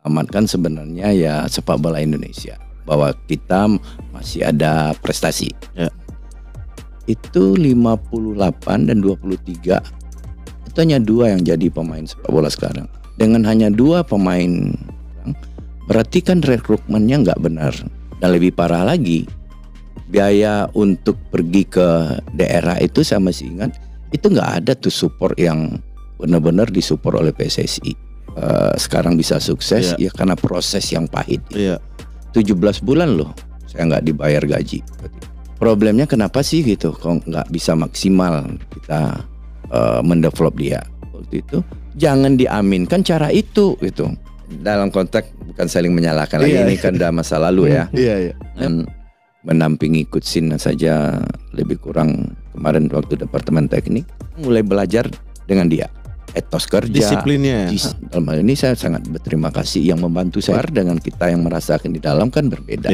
amankan sebenarnya ya sepak bola Indonesia, bahwa kita masih ada prestasi. Ya. Itu 58 dan 23 itu hanya 2 yang jadi pemain sepak bola sekarang. Dengan hanya 2 pemain, berarti kan rekrutmennya nggak benar. Dan lebih parah lagi, biaya untuk pergi ke daerah itu saya masih ingat, itu nggak ada tuh support yang benar-benar disupport oleh PSSI. Sekarang bisa sukses ya karena proses yang pahit. 17 bulan loh saya nggak dibayar gaji. Problemnya kenapa sih gitu, kok nggak bisa maksimal kita mendevelop dia waktu itu. Jangan diaminkan cara itu gitu. Dalam konteks bukan saling menyalahkan lagi, ini kan udah masa lalu ya. Mendampingi Coach Sin saja lebih kurang kemarin waktu departemen teknik, mulai belajar dengan dia. Etos kerja, disiplinnya. Dalam hal ini saya sangat berterima kasih yang membantu saya, dengan kita yang merasakan di dalam kan berbeda.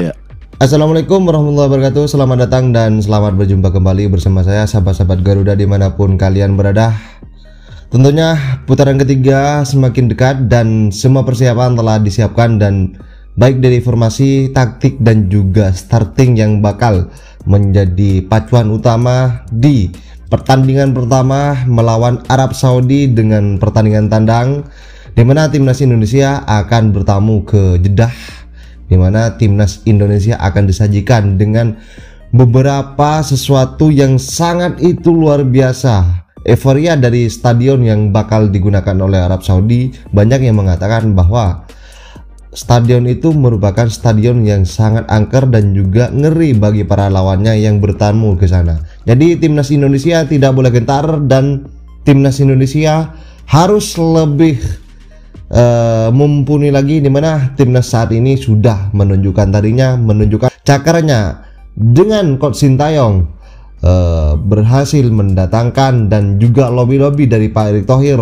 Assalamualaikum warahmatullahi wabarakatuh. Selamat datang dan selamat berjumpa kembali bersama saya, sahabat-sahabat Garuda dimanapun kalian berada. Tentunya putaran ketiga semakin dekat dan semua persiapan telah disiapkan, dan baik dari formasi, taktik dan juga starting yang bakal menjadi pacuan utama di pertandingan pertama melawan Arab Saudi dengan pertandingan tandang, di mana timnas Indonesia akan bertamu ke Jeddah, di mana timnas Indonesia akan disajikan dengan beberapa sesuatu yang sangat itu luar biasa. Euforia dari stadion yang bakal digunakan oleh Arab Saudi, banyak yang mengatakan bahwa stadion itu merupakan stadion yang sangat angker dan juga ngeri bagi para lawannya yang bertamu ke sana. Jadi timnas Indonesia tidak boleh gentar, dan timnas Indonesia harus lebih mumpuni lagi, di mana timnas saat ini sudah menunjukkan tadinya, menunjukkan cakarnya dengan Coach Sintayong berhasil mendatangkan dan juga lobby-lobby dari Pak Erick Thohir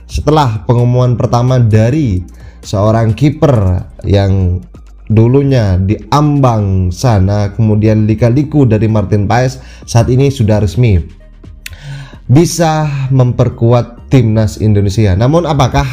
setelah pengumuman pertama dari seorang kiper yang dulunya diambang sana, kemudian lika-liku dari Martin Paes, saat ini sudah resmi bisa memperkuat timnas Indonesia. Namun apakah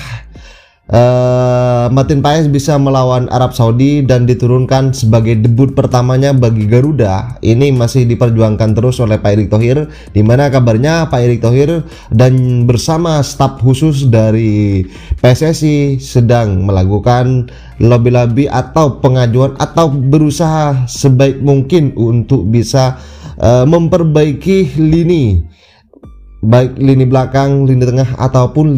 Martin Paes bisa melawan Arab Saudi dan diturunkan sebagai debut pertamanya bagi Garuda? Ini masih diperjuangkan terus oleh Pak Erick Thohir, di mana kabarnya Pak Erick Thohir dan bersama staf khusus dari PSSI sedang melakukan lobby-lobby atau pengajuan atau berusaha sebaik mungkin untuk bisa memperbaiki lini, baik lini belakang, lini tengah ataupun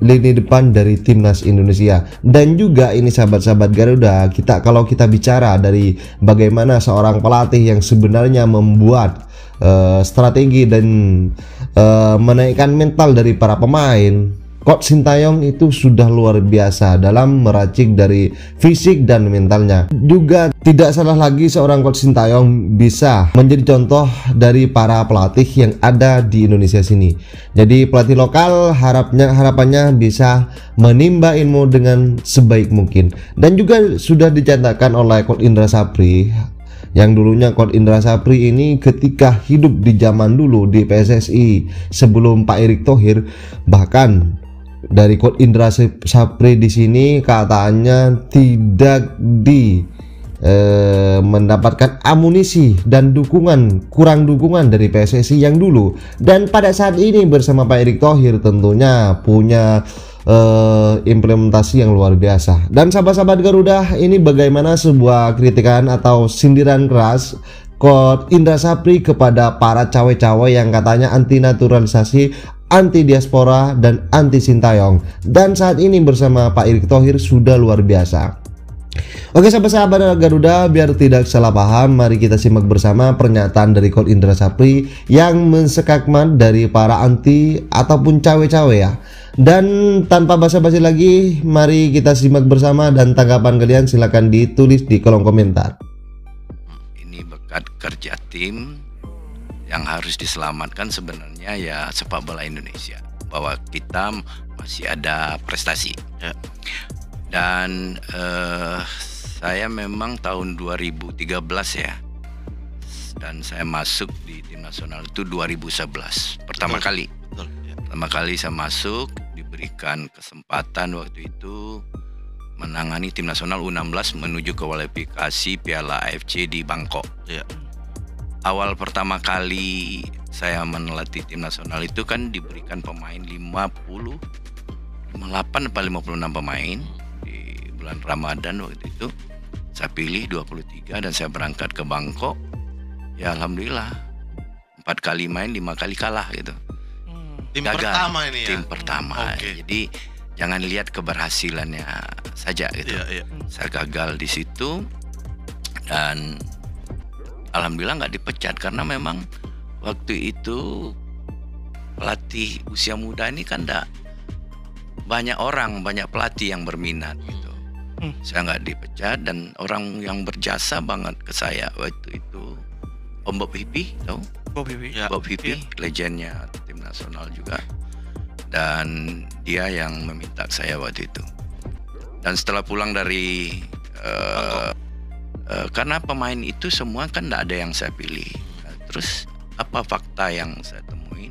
lini depan dari timnas Indonesia. Dan juga ini sahabat-sahabat Garuda, kalau kita bicara dari bagaimana seorang pelatih yang sebenarnya membuat strategi dan menaikkan mental dari para pemain, Coach Sintayong itu sudah luar biasa dalam meracik dari fisik dan mentalnya. Juga tidak salah lagi seorang Coach Sintayong bisa menjadi contoh dari para pelatih yang ada di Indonesia sini. Jadi pelatih lokal harapannya bisa menimba ilmu dengan sebaik mungkin. Dan juga sudah dicatatkan oleh Coach Indra Sapri, yang dulunya Coach Indra Sapri ini ketika hidup di zaman dulu di PSSI sebelum Pak Erick Thohir, bahkan dari Coach Indra Sapri di sini katanya tidak mendapatkan amunisi dan kurang dukungan dari PSSI yang dulu. Dan pada saat ini bersama Pak Erick Thohir tentunya punya implementasi yang luar biasa. Dan sahabat-sahabat Garuda, ini bagaimana sebuah kritikan atau sindiran keras Coach Indra Sapri kepada para cawe-cawe yang katanya anti naturalisasi, anti diaspora dan anti Sintayong. Dan saat ini bersama Pak Erick Thohir sudah luar biasa. Oke sahabat-sahabat Garuda, biar tidak salah paham, mari kita simak bersama pernyataan dari Coach Indra Sapri yang mensekakmat dari para anti ataupun cawe-cawe ya. Dan tanpa basa-basi lagi, mari kita simak bersama, dan tanggapan kalian silahkan ditulis di kolom komentar. Ini berkat kerja tim yang harus diselamatkan sebenarnya ya sepak bola Indonesia, bahwa kita masih ada prestasi. Dan saya memang tahun 2013 ya, dan saya masuk di tim nasional itu 2011 pertama kali. Pertama kali saya masuk, diberikan kesempatan waktu itu menangani tim nasional U16 menuju ke kualifikasi Piala AFC di Bangkok. Iya. Awal pertama kali saya melatih tim nasional itu kan diberikan pemain 58 atau 56 pemain di bulan Ramadan waktu itu. Saya pilih 23 dan saya berangkat ke Bangkok. Ya alhamdulillah 4 kali main 5 kali kalah gitu. Tim Gagal. pertama ini ya. Tim pertama. Oke. Jadi jangan lihat keberhasilannya saja gitu. Iya. Saya gagal di situ dan alhamdulillah nggak dipecat karena memang waktu itu pelatih usia muda ini kan banyak pelatih yang berminat gitu. Saya nggak dipecat dan orang yang berjasa banget ke saya waktu itu Om Bob Hippie, tahu? Bob Hippie. Ya. Bob Hippie, legendnya tim nasional juga. Dan dia yang meminta saya waktu itu. Dan setelah pulang dari karena pemain itu semua kan tidak ada yang saya pilih. Nah, terus apa fakta yang saya temuin?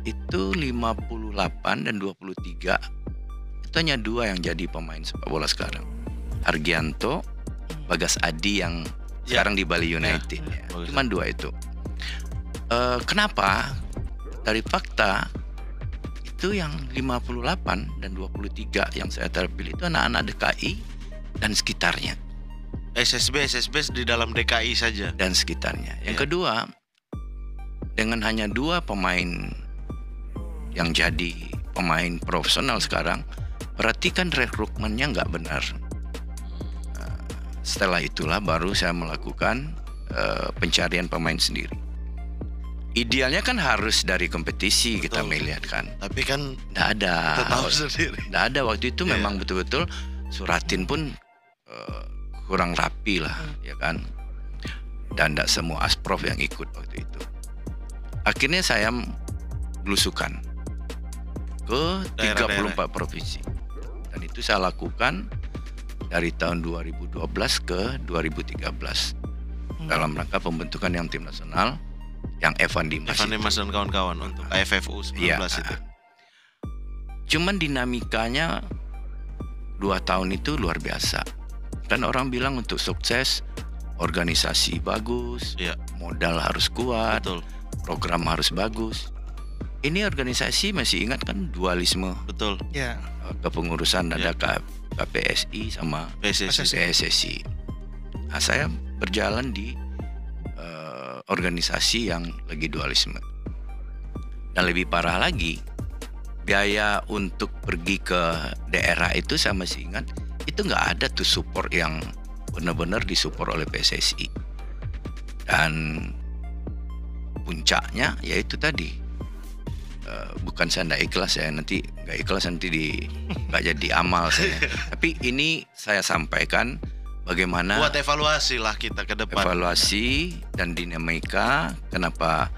Itu 58 dan 23 itu hanya 2 yang jadi pemain sepak bola sekarang. Argianto, Bagas Adi yang sekarang di Bali United. Ya. Cuma 2 itu. Kenapa? Dari fakta itu yang 58 dan 23 yang saya terpilih itu anak-anak DKI dan sekitarnya. SSB di dalam DKI saja. Dan sekitarnya. Yang kedua, dengan hanya 2 pemain yang jadi pemain profesional sekarang, berarti kan rekrutmennya nggak benar. Setelah itulah baru saya melakukan pencarian pemain sendiri. Idealnya kan harus dari kompetisi. Betul. Kita melihat kan. Tapi kan nggak ada. Tahu sendiri. Nggak ada waktu itu memang betul-betul suratin pun kurang rapi lah, ya kan. Dan tidak semua asprof yang ikut waktu itu. Akhirnya saya belusukan ke 34 provinsi. Dan itu saya lakukan dari tahun 2012 ke 2013 dalam rangka pembentukan yang tim nasional yang Evan Dimas dan kawan-kawan untuk AFF U19 ya, itu. Cuman dinamikanya 2 tahun itu luar biasa. Kan orang bilang untuk sukses organisasi bagus, modal harus kuat, betul. Program harus bagus. Ini organisasi masih ingat kan dualisme. Betul. Ya. Kepengurusan ada KPSI sama PSSI. Nah, saya berjalan di organisasi yang lagi dualisme. Dan lebih parah lagi, biaya untuk pergi ke daerah itu saya masih ingat, itu nggak ada tuh support yang benar-benar disupport oleh PSSI. Dan puncaknya yaitu tadi, bukan saya nggak ikhlas ya, nanti nggak ikhlas nanti nggak jadi amal saya. Tapi ini saya sampaikan bagaimana buat evaluasi lah kita ke depan. Evaluasi dan dinamika kenapa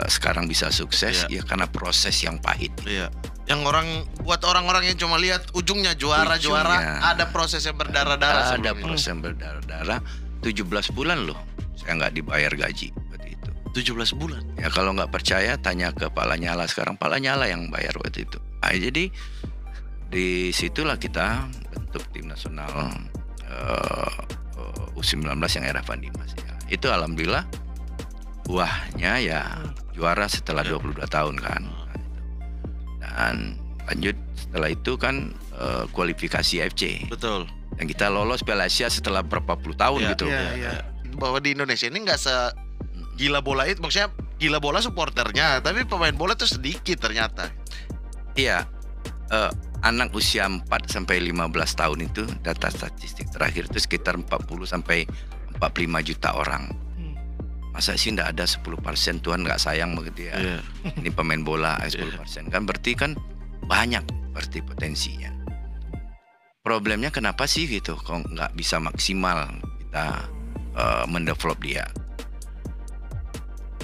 sekarang bisa sukses ya karena proses yang pahit. Iya. Yang buat orang-orang yang cuma lihat ujungnya juara, ada proses yang berdarah-darah. Ada proses yang berdarah-darah. 17 bulan loh saya nggak dibayar gaji waktu itu. 17 bulan. Ya kalau nggak percaya tanya ke Pak Lanyala, sekarang Pak Lanyala yang bayar waktu itu. Nah, jadi di situlah kita bentuk tim nasional U19 yang era Evan Dimas ya. Itu alhamdulillah buahnya ya juara setelah 22 tahun kan. Dan lanjut setelah itu kan kualifikasi AFC. Betul. Dan kita lolos Piala Asia setelah berapa puluh tahun gitu. Iya. Bahwa di Indonesia ini nggak gila bola itu, maksudnya gila bola supporternya, tapi pemain bola tuh sedikit ternyata. Iya. Anak usia 4 sampai 15 tahun itu data statistik terakhir itu sekitar 40 sampai 45 juta orang. Masa sih enggak ada 10% Tuhan nggak sayang begitu ya. Ini pemain bola 10% kan berarti kan banyak berarti potensinya. Problemnya kenapa sih gitu kok nggak bisa maksimal kita mendevelop dia.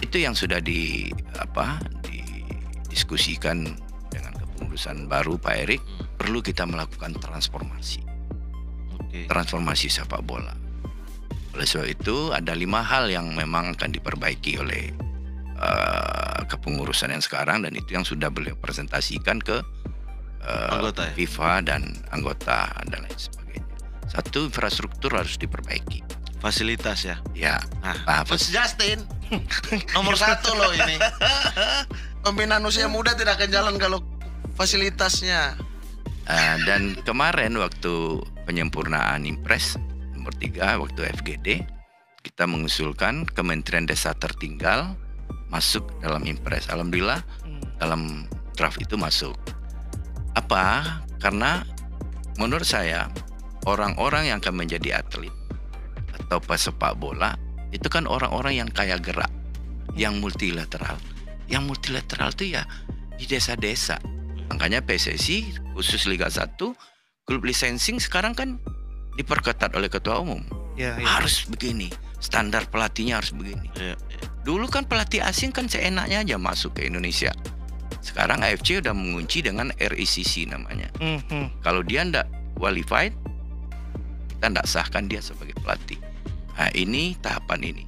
Itu yang sudah didiskusikan dengan kepengurusan baru Pak Erik, perlu kita melakukan transformasi. Transformasi sepak bola. Oleh sebab itu ada 5 hal yang memang akan diperbaiki oleh kepengurusan yang sekarang, dan itu yang sudah beliau presentasikan ke Anggota ya? FIFA dan anggota dan lain sebagainya. Satu, infrastruktur harus diperbaiki. Fasilitas ya. Ya, Nah, Coach Justin nomor 1 loh ini. Pembinaan usia muda tidak akan jalan kalau fasilitasnya. Dan kemarin waktu penyempurnaan Impres nomor 3 waktu FGD, kita mengusulkan Kementerian Desa tertinggal masuk dalam Impres. Alhamdulillah dalam draft itu masuk. Apa? Karena menurut saya orang-orang yang akan menjadi atlet atau pesepak bola itu kan orang-orang yang kaya gerak, yang multilateral. Yang multilateral itu ya di desa-desa. Makanya PSSI khusus Liga 1 klub licensing sekarang kan diperketat oleh ketua umum. Harus begini, standar pelatihnya harus begini. Dulu kan pelatih asing kan seenaknya aja masuk ke Indonesia. Sekarang AFC udah mengunci dengan RICC namanya. Kalau dia ndak qualified, kita ndak sahkan dia sebagai pelatih. Nah, ini tahapan ini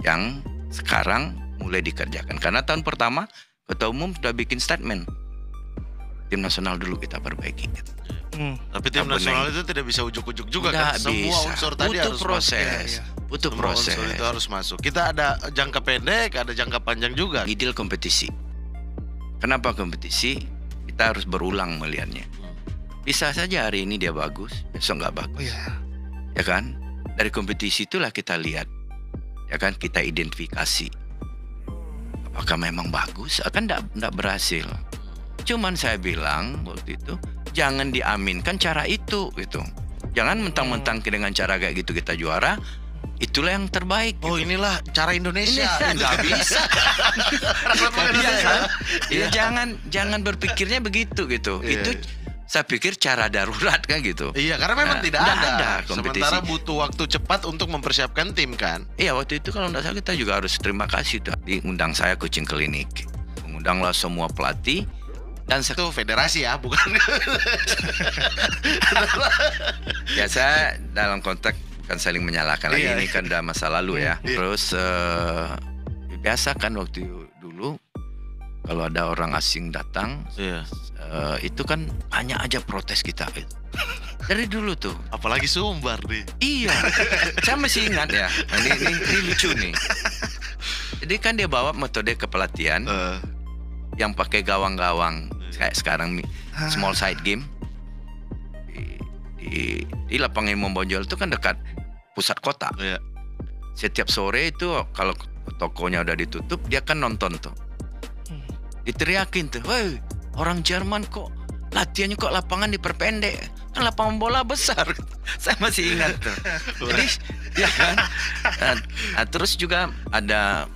yang sekarang mulai dikerjakan. Karena tahun pertama ketua umum sudah bikin statement, tim nasional dulu kita perbaiki. Tapi tim nasional itu tidak bisa ujuk-ujuk juga kan. Semua unsur tadi harus proses. Butuh proses. Unsur itu harus masuk. Kita ada jangka pendek, ada jangka panjang juga. Ideal kompetisi. Kenapa kompetisi? Kita harus berulang melihatnya. Bisa saja hari ini dia bagus, besok nggak bagus. Ya kan? Dari kompetisi itulah kita lihat. Ya kan? Kita identifikasi. Apakah memang bagus? Akan nggak berhasil. Cuman saya bilang waktu itu, jangan diaminkan cara itu gitu. Jangan mentang-mentang dengan cara kayak gitu kita juara. Itulah yang terbaik. Oh gitu. Inilah cara Indonesia. Nggak bisa. Ya, jangan berpikirnya begitu gitu. Itu saya pikir cara darurat kan gitu. Iya, karena memang tidak ada kompetisi. Sementara butuh waktu cepat untuk mempersiapkan tim kan. Iya, waktu itu kalau nggak salah kita juga harus terima kasih tuh. Diundang saya coaching klinik. Mengundanglah semua pelatih. Dan itu federasi ya, bukan. Ya saya dalam konteks bukan saling menyalahkan lagi, ini kan udah masa lalu ya. Terus biasa kan waktu dulu kalau ada orang asing datang, itu kan banyak aja protes kita gitu. Dari dulu tuh. Apalagi Sumbar nih. Iya, saya masih ingat ya. Ini lucu nih. Jadi kan dia bawa metode kepelatihan yang pakai gawang-gawang kayak sekarang small side game di lapangan Imam Bonjol itu kan dekat pusat kota. Setiap sore itu kalau tokonya udah ditutup, dia kan nonton tuh. Diteriakin tuh, "Woi, orang Jerman kok latihannya kok lapangan diperpendek? Kan lapangan bola besar." Saya masih ingat tuh. Jadi ya kan. Nah, terus juga ada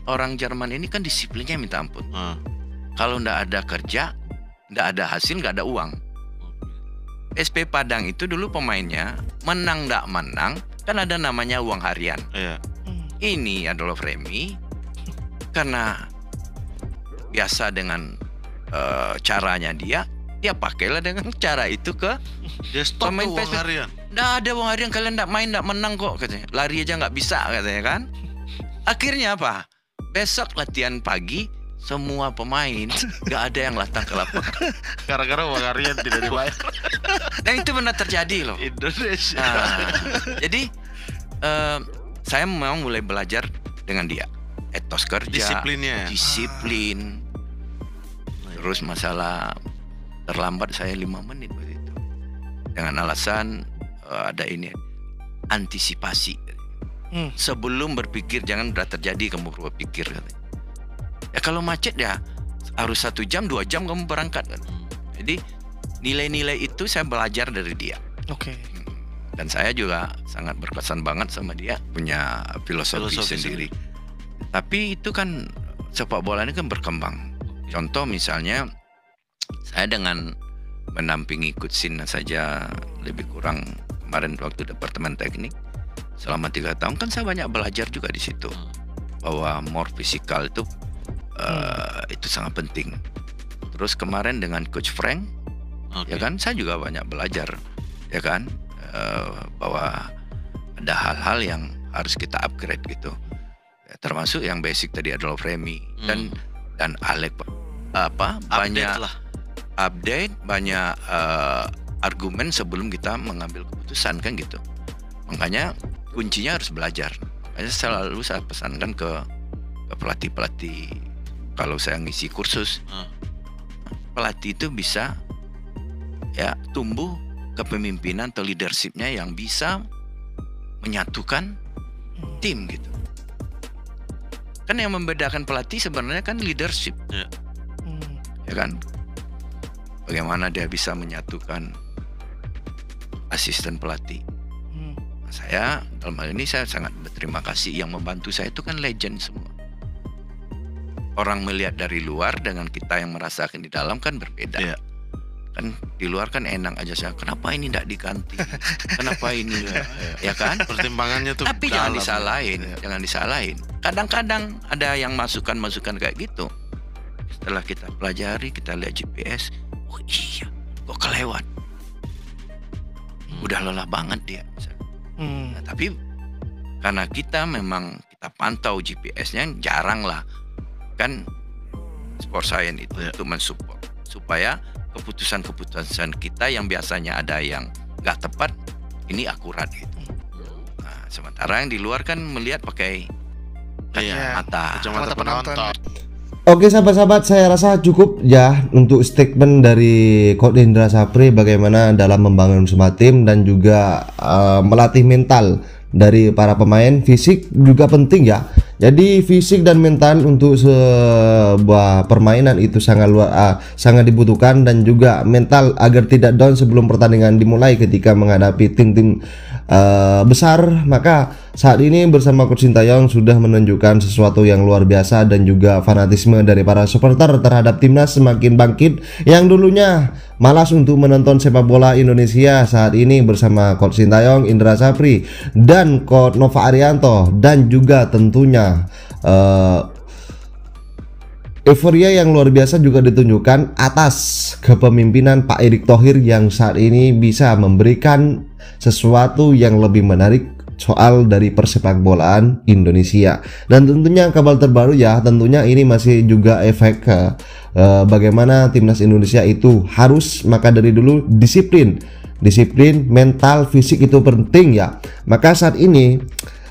orang Jerman ini kan disiplinnya minta ampun. Kalau ndak ada kerja, ndak ada hasil, nggak ada uang. SP Padang itu dulu pemainnya menang ndak menang kan ada namanya uang harian. Ini adalah Remy karena biasa dengan caranya dia pakailah dengan cara itu ke pemain uang harian. Nggak ada uang harian, kalian ndak main ndak menang kok katanya. Lari aja nggak bisa katanya kan. Akhirnya apa? Besok latihan pagi semua pemain nggak ada yang datang ke lapangan gara-gara uang harian tidak dibayar. Dan itu benar terjadi loh Indonesia. Jadi saya memang mulai belajar dengan dia etos kerja, disiplin. Terus masalah terlambat saya 5 menit begitu dengan alasan ada ini antisipasi. Sebelum berpikir jangan udah terjadi kamu berpikir katanya. Ya kalau macet ya harus 1 jam 2 jam kamu berangkat kan. Jadi nilai-nilai itu saya belajar dari dia. Dan saya juga sangat berkesan banget sama dia, punya filosofi sendiri. Tapi itu kan sepak bola ini kan berkembang. Contoh misalnya saya dengan mendampingi Coach Sina saja lebih kurang kemarin waktu departemen teknik selama 3 tahun kan saya banyak belajar juga di situ bahwa more fisikal itu sangat penting. Terus kemarin dengan Coach Frank, ya kan saya juga banyak belajar, ya kan bahwa ada hal-hal yang harus kita upgrade gitu. Ya, termasuk yang basic tadi adalah Remy dan Alek banyak lah. update, banyak argumen sebelum kita mengambil keputusan kan gitu. Makanya kuncinya harus belajar. Makanya selalu saya pesankan ke pelatih-pelatih kalau saya ngisi kursus, pelatih itu bisa ya tumbuh kepemimpinan atau leadershipnya yang bisa menyatukan tim gitu. Kan yang membedakan pelatih sebenarnya kan leadership, ya kan? Bagaimana dia bisa menyatukan asisten pelatih. Saya dalam hal ini saya sangat berterima kasih, yang membantu saya itu kan legend semua. Orang melihat dari luar dengan kita yang merasakan di dalam kan berbeda. Iya. Kan di luar kan enak aja saya, kenapa ini tidak diganti, kenapa ini ya kan? Pertimbangannya tuh Tapi jangan disalahin, jangan disalahin. Kadang-kadang ada yang masukan kayak gitu. Setelah kita pelajari, kita lihat GPS, oh iya, kok kelewat. Udah lelah banget dia. Nah, tapi karena kita memang kita pantau GPS-nya jarang lah. Kan sport science itu untuk mensupport supaya keputusan-keputusan kita yang biasanya ada yang nggak tepat ini akurat gitu. Nah, sementara yang di luar kan melihat pakai kacamata penonton. Oke sahabat-sahabat, saya rasa cukup ya untuk statement dari Coach Indra Sapri bagaimana dalam membangun sebuah tim dan juga melatih mental dari para pemain. Fisik juga penting ya. Jadi fisik dan mental untuk sebuah permainan itu sangat dibutuhkan, dan juga mental agar tidak down sebelum pertandingan dimulai ketika menghadapi tim-tim besar. Maka saat ini bersama Coach Sintayong sudah menunjukkan sesuatu yang luar biasa, dan juga fanatisme dari para supporter terhadap timnas semakin bangkit. Yang dulunya malas untuk menonton sepak bola Indonesia, saat ini bersama Coach Sintayong, Indra Sapri, dan Coach Nova Arianto, dan juga tentunya euforia yang luar biasa juga ditunjukkan atas kepemimpinan Pak Erick Thohir yang saat ini bisa memberikan sesuatu yang lebih menarik soal dari persepak bolaan Indonesia. Dan tentunya kabar terbaru ya, tentunya ini masih juga efek bagaimana timnas Indonesia itu harus, maka dari dulu disiplin mental, fisik itu penting ya. Maka saat ini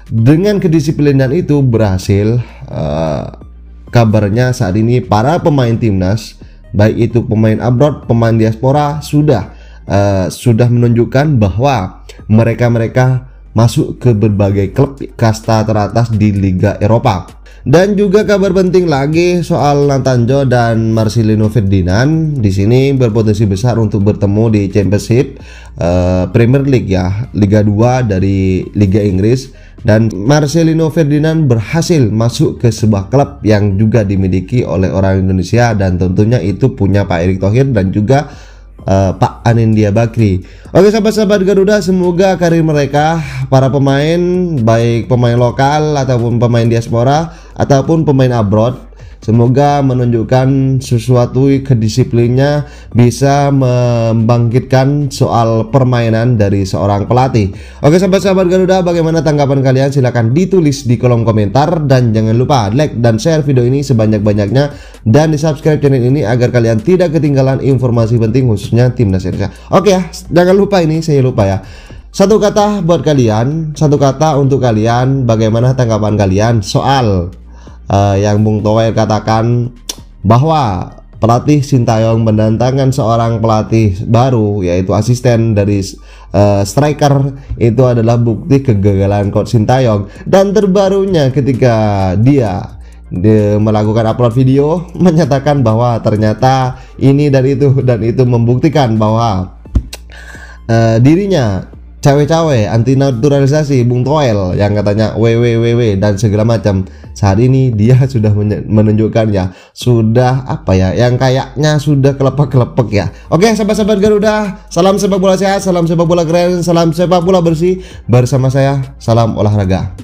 dengan kedisiplinan itu berhasil, kabarnya saat ini para pemain timnas, baik itu pemain abroad, pemain diaspora, sudah menunjukkan bahwa mereka masuk ke berbagai klub kasta teratas di Liga Eropa. Dan juga kabar penting lagi soal Nathan Joe dan Marcelino Ferdinand, di sini berpotensi besar untuk bertemu di Championship Premier League ya, Liga 2 dari Liga Inggris. Dan Marcelino Ferdinand berhasil masuk ke sebuah klub yang juga dimiliki oleh orang Indonesia, dan tentunya itu punya Pak Erick Thohir dan juga Pak Anindya Bakri. Oke sahabat-sahabat Garuda, semoga karir mereka, para pemain, baik pemain lokal ataupun pemain diaspora ataupun pemain abroad, semoga menunjukkan sesuatu kedisiplinnya, bisa membangkitkan soal permainan dari seorang pelatih. Oke sahabat-sahabat Garuda, bagaimana tanggapan kalian? Silahkan ditulis di kolom komentar, dan jangan lupa like dan share video ini sebanyak-banyaknya, dan di subscribe channel ini agar kalian tidak ketinggalan informasi penting khususnya timnas Indonesia. Oke ya, jangan lupa, ini saya lupa ya, satu kata buat kalian, satu kata untuk kalian, bagaimana tanggapan kalian soal yang Bung Tower katakan bahwa pelatih Sintayong mendatangkan seorang pelatih baru, yaitu asisten dari striker, itu adalah bukti kegagalan Coach Sintayong. Dan terbarunya ketika dia melakukan upload video menyatakan bahwa ternyata ini dan itu membuktikan bahwa dirinya cawe-cawe, anti naturalisasi Bung Toel yang katanya WWWW dan segala macam. Saat ini dia sudah menunjukkannya, sudah apa ya, yang kayaknya sudah kelepek-kelepek ya. Oke sahabat-sahabat Garuda, salam sepak bola sehat, salam sepak bola keren, salam sepak bola bersih. Bersama saya, salam olahraga.